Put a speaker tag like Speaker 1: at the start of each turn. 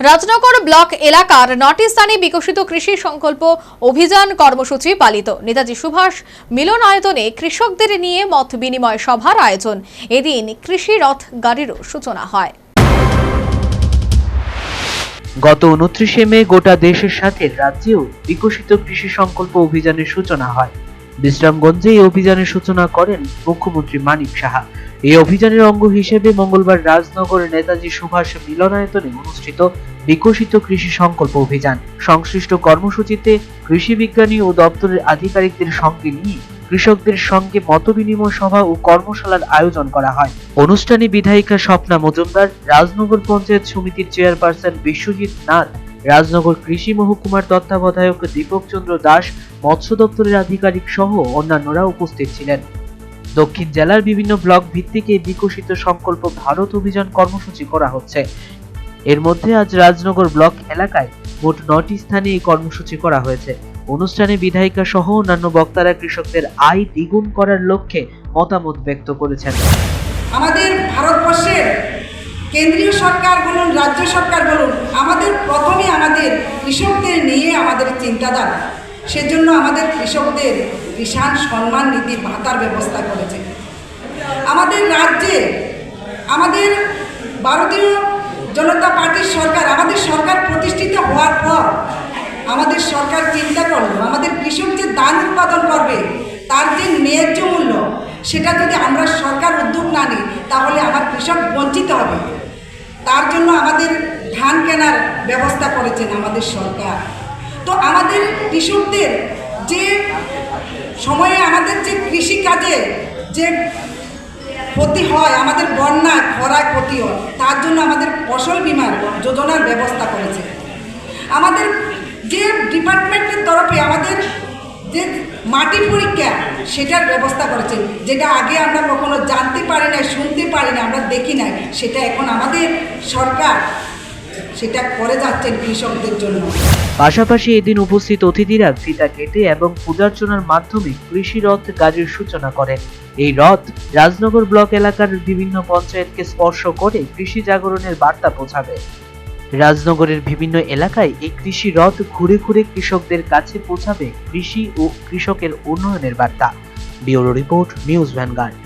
Speaker 1: Rajnagar block এলাকার 9টি স্থানে বিকশিত কৃষি সংকল্প অভিযান কর্মসূচি পালিত। নেতাজি সুভাষ মিলনায়তনে কৃষকদের নিয়ে মত বিনিময় সভার আয়োজন। এদিন কৃষি রথ গাড়িরও সূচনা হয়।
Speaker 2: গত 29শে মে গোটা দেশের সাথে রাজ্যেও বিকশিত কৃষি সংকল্প অভিযানের সূচনা হয়। বিশ্রামগঞ্জে এই অভিযানের সূচনা করেন মুখ্যমন্ত্রী মানিক সাহা। এই অভিযানের অঙ্গ হিসেবে মঙ্গলবার রাজনগরের নেতাজি সুভাষ মিলনায়তনে অনুষ্ঠিত বিকশিত কৃষি সংকল্প অভিযান। সংশ্লিষ্ট কর্মসূচিতে কৃষি বিজ্ঞানী ও দপ্তরের আধিকারিকদের সঙ্গে নিয়ে কৃষকদের সঙ্গে মতবিনিময় সভা ও কর্মশালার আয়োজন করা হয়। অনুষ্ঠানে বিধায়িকা স্বপ্না মজুমদার, রাজনগর পঞ্চায়েত সমিতির চেয়ারপারসন বিশ্বজিৎ নাথ, রাজনগর কৃষি মহকুমার তত্ত্বাবধায়ক দীপক চন্দ্র দাস, মৎস্য দপ্তরের আধিকারিক সহ অন্যান্যরা উপস্থিত ছিলেন। দক্ষিণ জেলার বিভিন্ন ব্লক ভিত্তিক এই বিকশিত সংকল্প ভারত অভিযান কর্মসূচি করা হচ্ছে। এর মধ্যে আজ রাজনগর ব্লক এলাকায় মোট 9টি স্থানে এই কর্মসূচি করা হয়েছে। অনুষ্ঠানে বিধায়িকা সহ অন্যান্য বক্তারা কৃষকদের আয় দ্বিগুণ করার লক্ষ্যে মতামত ব্যক্ত করেছেন।
Speaker 3: আমাদের ভারতবর্ষের কেন্দ্রীয় সরকার বলুন, রাজ্য সরকার বলুন, আমাদের প্রথমে আমাদের কৃষকদের নিয়ে আমাদের চিন্তাধারা। সেজন্য আমাদের কৃষকদের কিষাণ সম্মান নিধি ভাতার ব্যবস্থা করেছে। আমাদের রাজ্যে আমাদের ভারতীয় জনতা পার্টির সরকার, আমাদের সরকার প্রতিষ্ঠিত হওয়ার পর আমাদের সরকার চিন্তা করলো আমাদের কৃষক যে ধান উৎপাদন করবে তার যে ন্যায্য মূল্য, সেটা যদি আমরা সরকার উদ্যোগ না নিই তাহলে আমার কৃষক বঞ্চিত হবে। তার জন্য আমাদের ধান কেনার ব্যবস্থা করেছেন আমাদের সরকার। তো আমাদের কৃষকদের যে সময়ে আমাদের যে কৃষিকাজে যে ক্ষতি হয়, আমাদের বন্যা খরায় ক্ষতি হয়, তার জন্য আমাদের ফসল বীমার যোজনার ব্যবস্থা করেছে। আমাদের যে ডিপার্টমেন্টের তরফে আমাদের যে মাটি পরীক্ষা সেটার ব্যবস্থা করেছে, যেটা আগে আমরা কখনো জানতে পারি না, শুনতে পারি না, আমরা দেখি নাই, সেটা এখন আমাদের সরকার সেটা করে যাচ্ছেন কৃষকদের জন্য।
Speaker 2: পাশাপাশি এদিন উপস্থিত অতিথিরা ফিতা কেটে এবং পূজার্চনার মাধ্যমে কৃষি রথ গাড়ির সূচনা করেন। এই রথ রাজনগর ব্লক এলাকার বিভিন্ন পঞ্চায়েতকে স্পর্শ করে কৃষি জাগরণের বার্তা পৌঁছাবে। রাজনগরের বিভিন্ন এলাকায় এই কৃষি রথ ঘুরে ঘুরে কৃষকদের কাছে পৌঁছাবে কৃষি ও কৃষকের উন্নয়নের বার্তা। Bureau report, news vanguard.